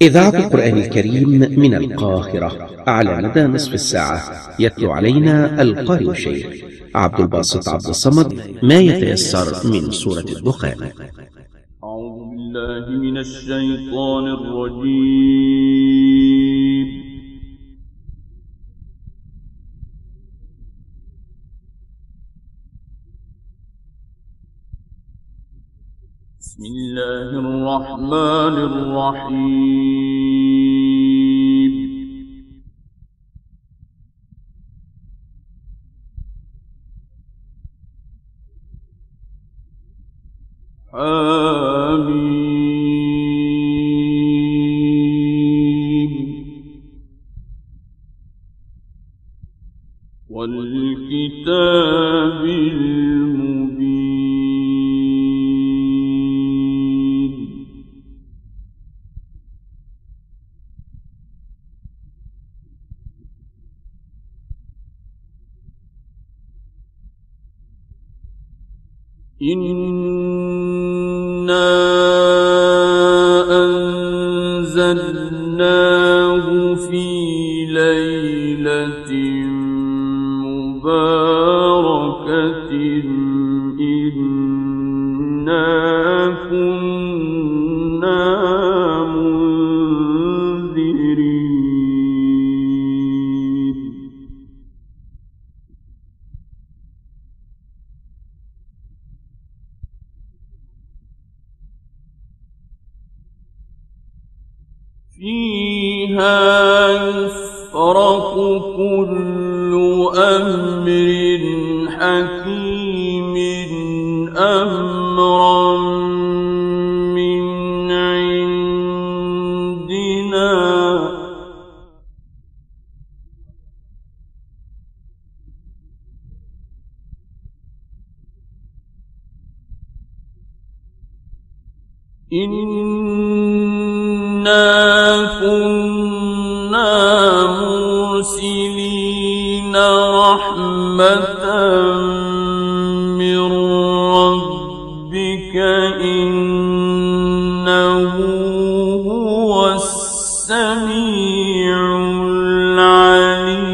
إذاعة القرآن الكريم من القاهرة على مدى نصف الساعة يتلو علينا القارئ الشيخ عبد الباسط عبد الصمد ما يتيسر من سورة الدخان. أعوذ بالله من الشيطان الرجيم. بسم الله الرحمن الرحيم. حميم. والكتاب المبين. إنا أنزلناه في ليلة مباركة إنا كنا منذرين. فيها يفرق كل أمر حكيم أمرا من عندنا إنا كنا مرسلين رحمة من ربك إنه هو السميع العليم.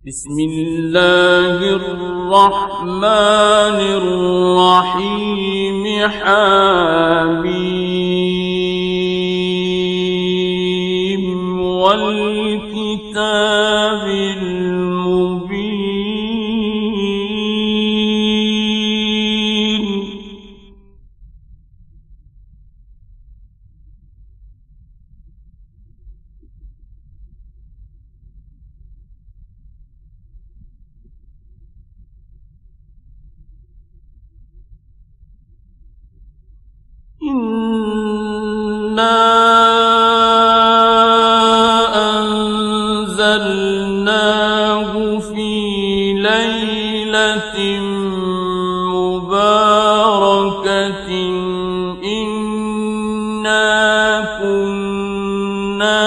بسم الله الرحمن الرحيم. حميم. والكتاب المبين. إنا أنزلناه في ليلة مباركة إنا كنا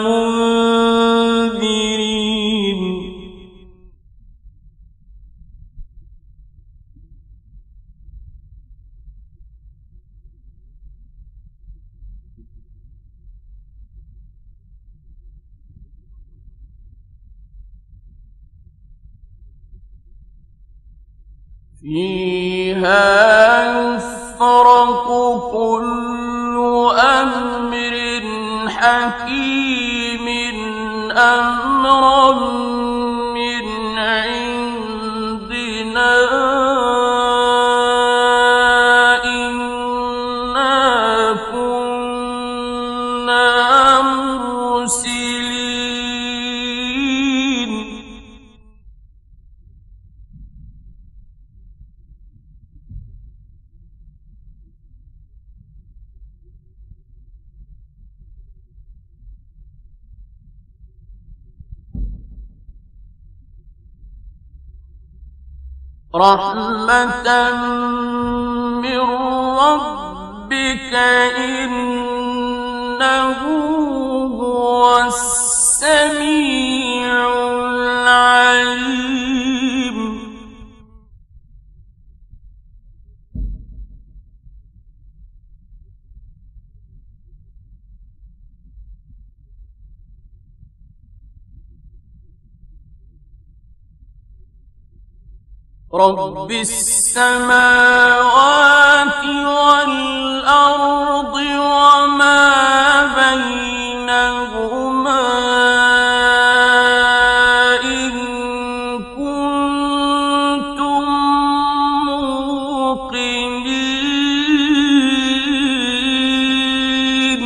منذرين. فيها يفرق كل أمر حكيم أمرا من عندنا إنا كنا مرسلين. رحمة من ربك إنه هو السميع العليم رب السماوات والأرض وما بينهما إن كنتم موقنين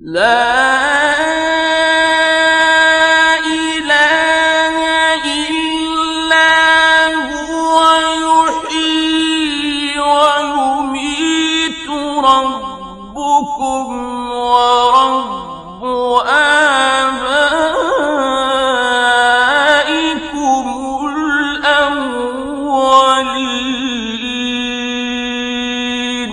لا إله إلا هو يحيي ويميت ربكم ورب آبائكم الأولين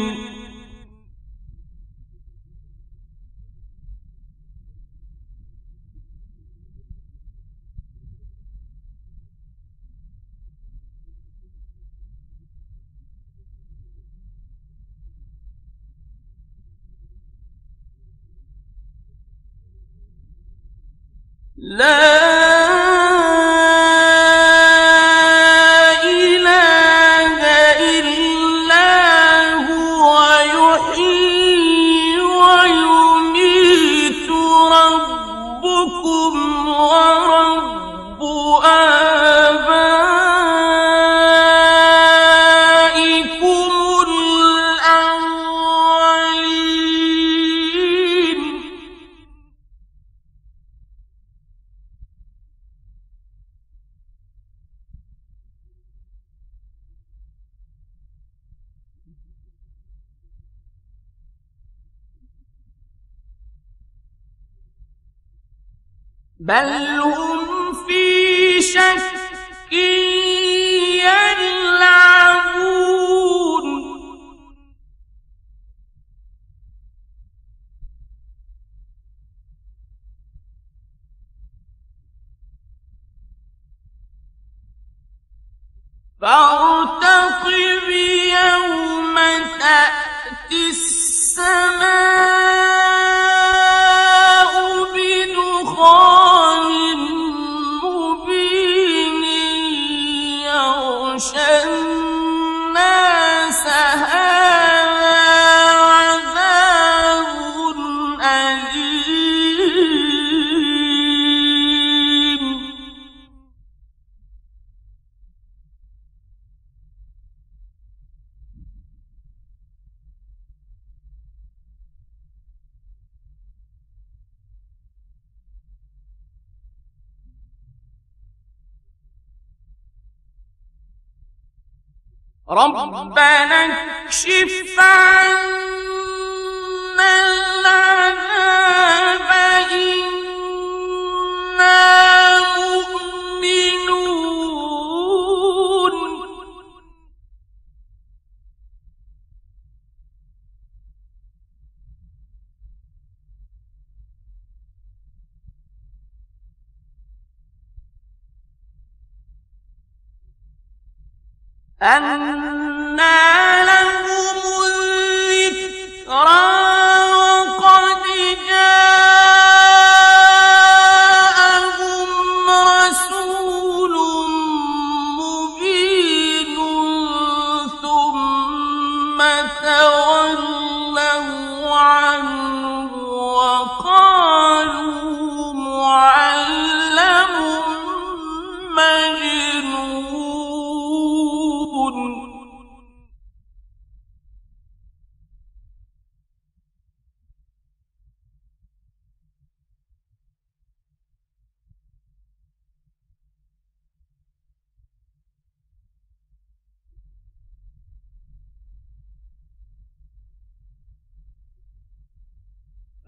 لا إله إلا هو يحيي ويميت ربكم ورب آبائكم الأولين بل هم في شك يلعبون فارتقب يوم تأتي السماء بدخان مبين يغشى الناس هذا عذاب أليم ربنا اكشف عنا العذاب إنا مؤمنون أنى لهم الذكرى وقد جاءهم رسول مبين ثم تولوا عنه وقالوا معلم مجنون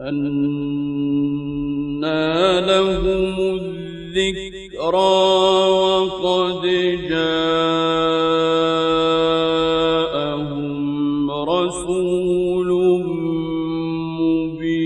أنى لهم الذكرى وقد جاءهم رسول مبين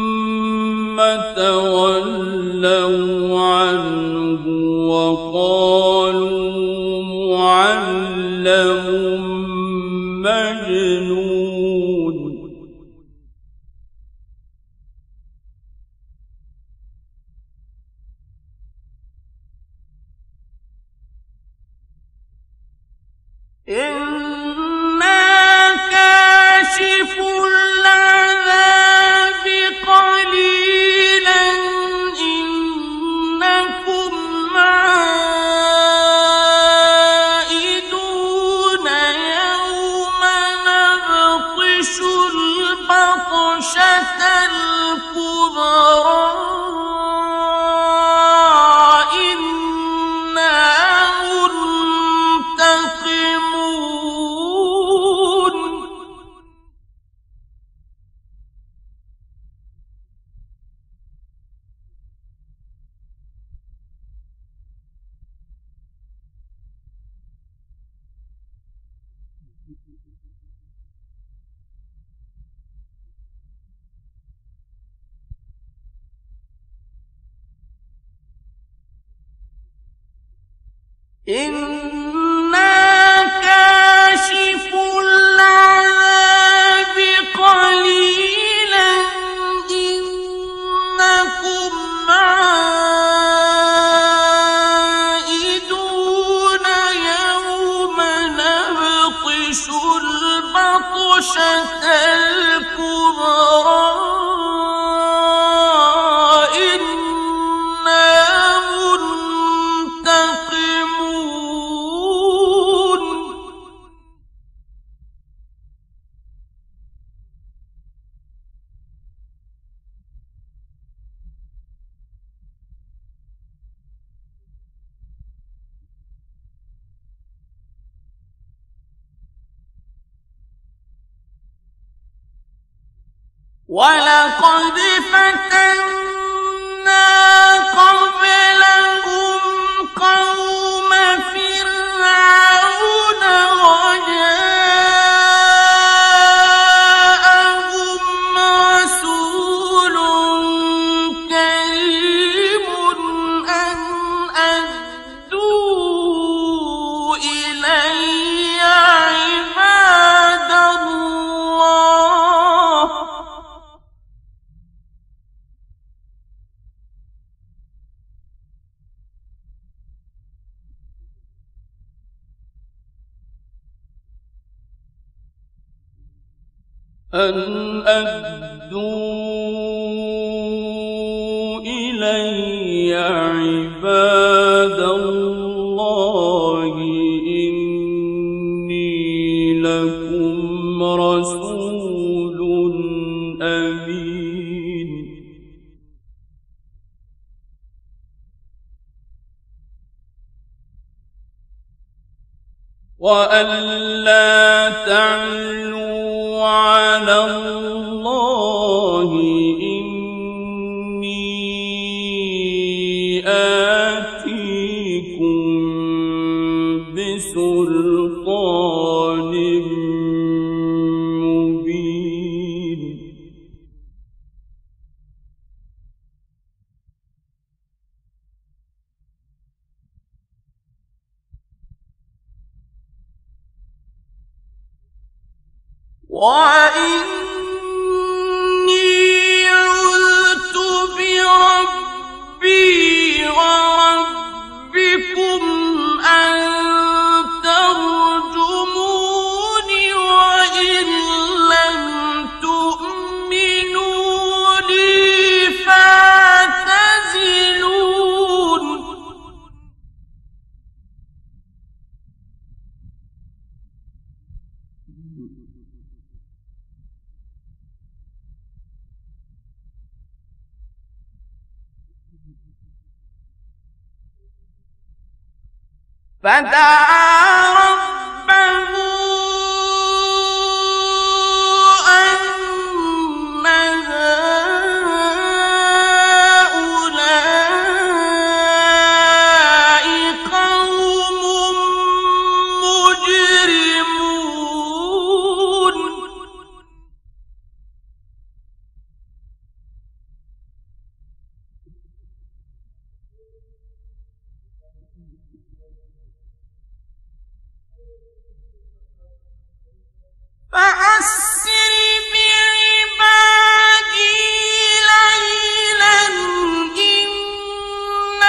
ثم تولوا عنه وقالوا معلم مجنون إنا كاشف العذاب قليلا إنكم عائدون يوم نبطش البطشة الكبرى إنا منتقمون إنا كاشف العذاب قليلا إنكم عائدون يوم نبطش البطشة الكبرى إنا منتقمون ولقد فتنا قبلهم قوم فرعون وجاءهم رسول كريم أن أدوا إلي عباد الله أن أدوا إلي عباد الله إني لكم رسول أمين وأن لا تعلوا على الله إني آتيكم بسلطان مبين وإني عذت بربي وربكم أن ترجموني وإن لم تؤمنوا لي فاعتزلون فدعا ربه أن هؤلاء قوم مجرمون فأسر بعبادي ليلا إنكم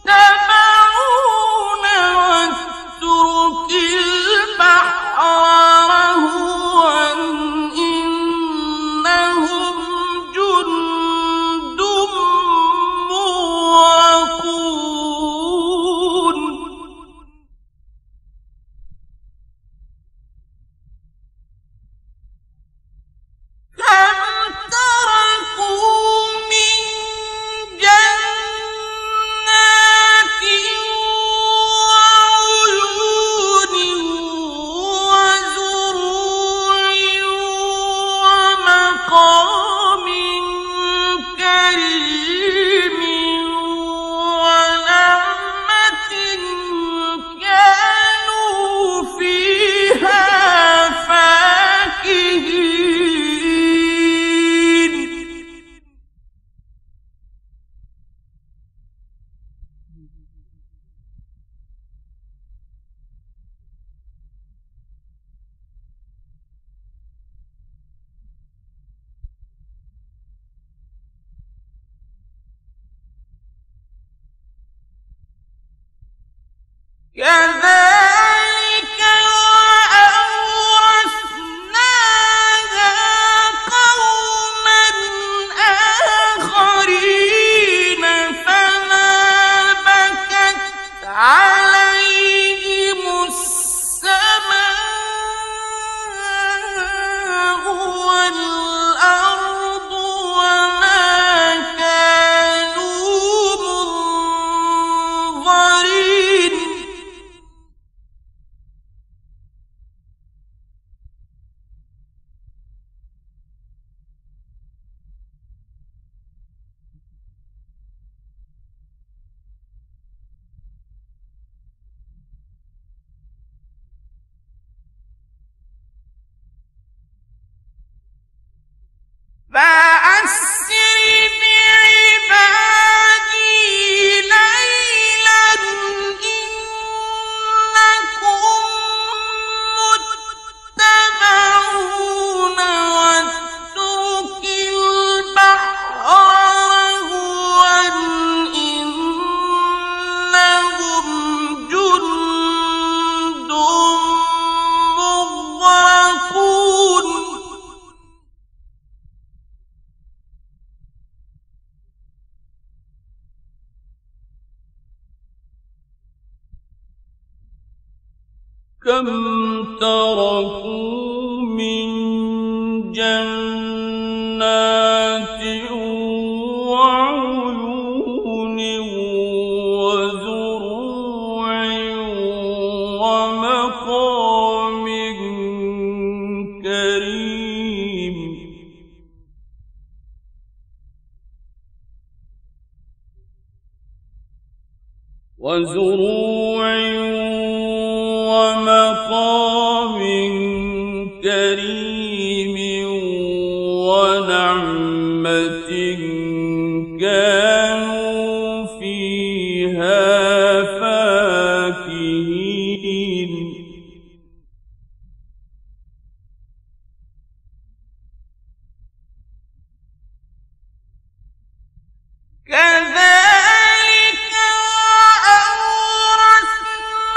متبعون واترك البحر رهوا إنهم جند مغرقون كم تركوا من جنات وعيون وزروع ومقام كريم ونعمة كانوا فيها فاكهين كذلك وأورثناها قوما آخرين فما بكت عليهم السماء والأرض وما كانوا منظرين فأسر بعبادي ليلا إنكم متبعون واترك البحر رهوا إنهم جند مغرقون كم تركوا من جنات وعيون وزروع ومقام كريم وزروع ومقام كريم ونعمة كانوا فيها فاكهين كذلك وأورثناها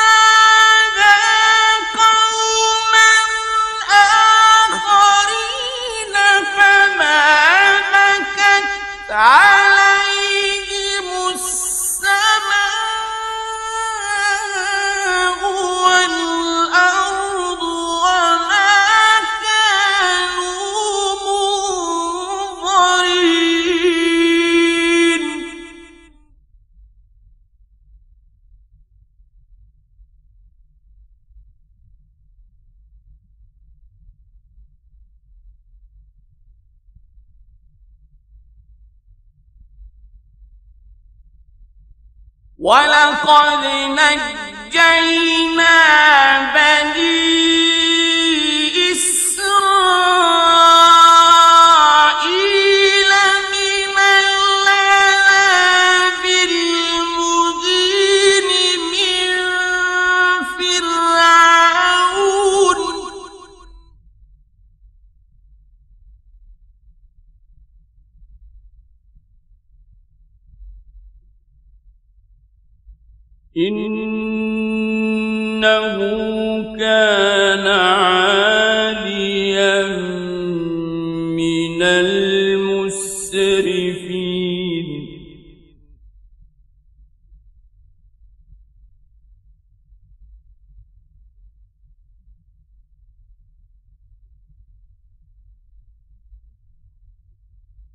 ولقد نجينا بني إسرائيل من العذاب المهين من فرعون إنه كان عاليا من المسرفين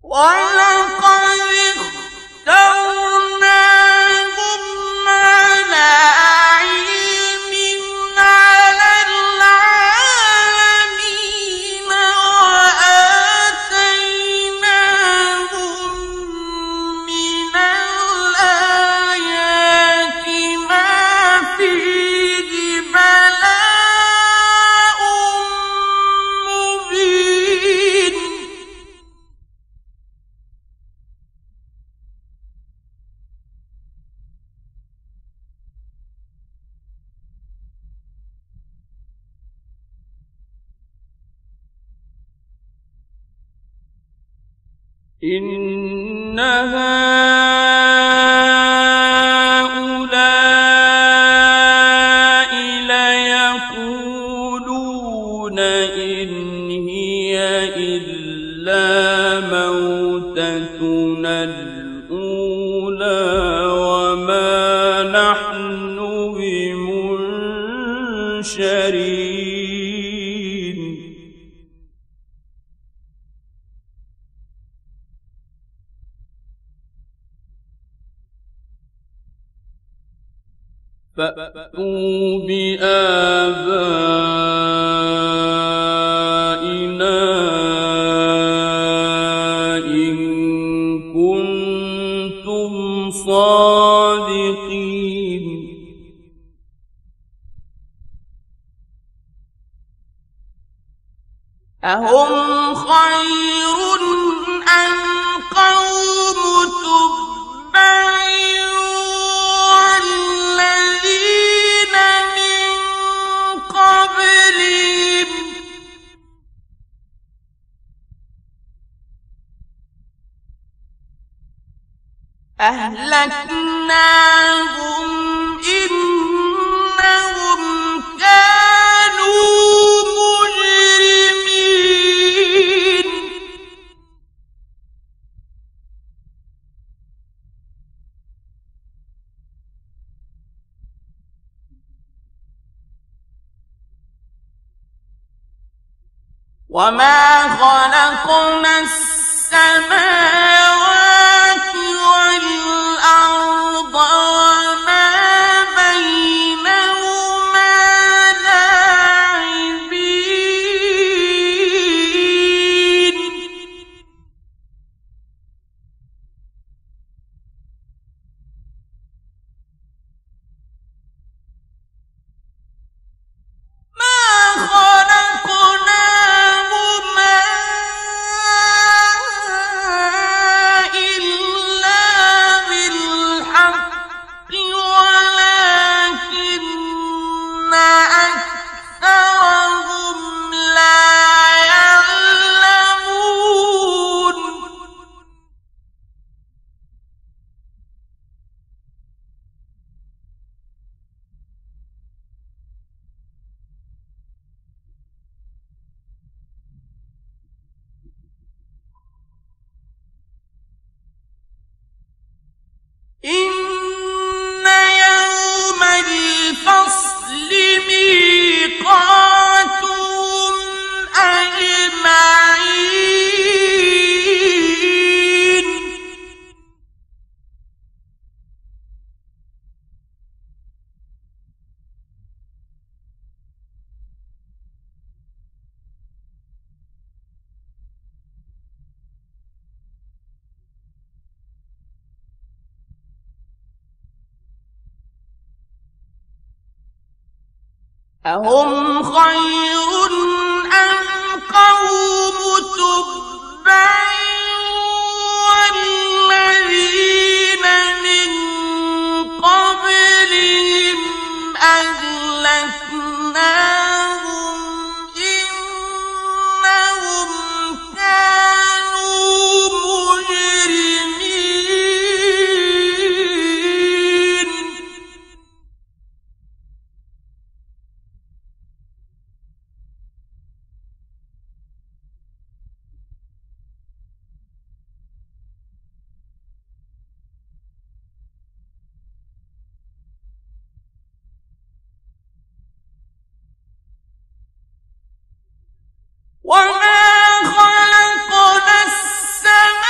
ولقد اخترناهم على علم على العالمين وآتيناهم من الآيات ما فيه بلاء مبين إن هؤلاء ليقولون إن هي إلا موتتنا الأولى وما نحن بمنشرين فأتوا بآبائنا إن كنتم صادقين أهم خير أم قوم تبع والذين من قبلهم أهلكناهم إنهم كانوا مجرمين وما خلقنا السماوات والأرض وما بينهما لاعبين ما خلقناهما أهم خير أم قوم تبع والذين من قبلهم أهلكناهم إنهم كانوا مجرمين وما خلقنا السماوات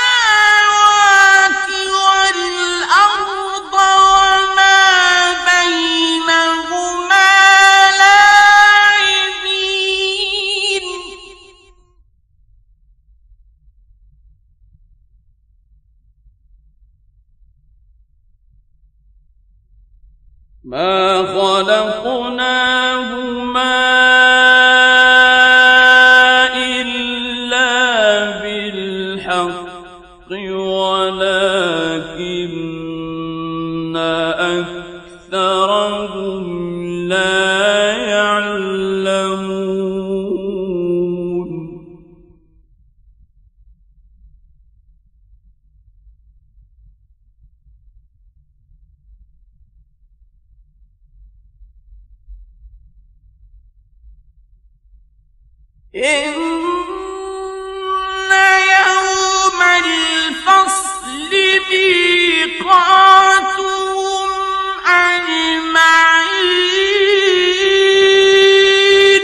والأرض وما بينهما لاعبين ما خلقناهما ولكن أكثرهم لا يعلمون إن يوم الفصل ميقاتهم أجمعين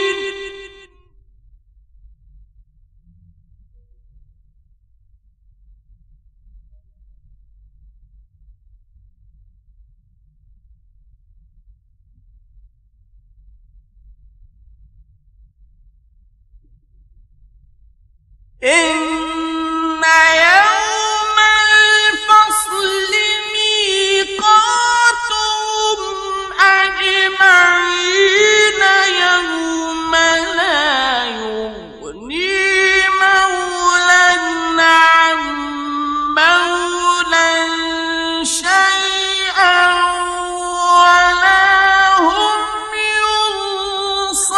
إن يوم الفصل ميقاتهم أجمعين يوم لا يغني مولى عن مولى شيئا ولا هم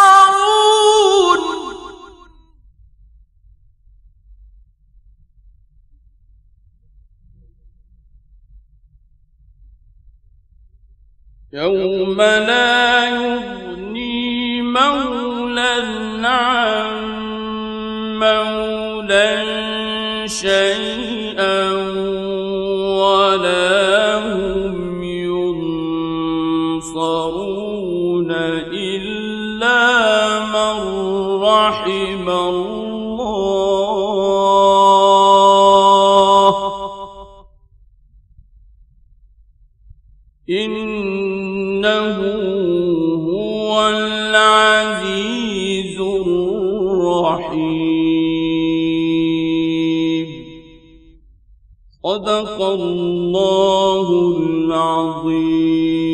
ينصرون يوم لا يغني مولى عن مولى شيئا ولا هم ينصرون إلا من رحم الله إنه هو العزيز الرحيم صدق الله العظيم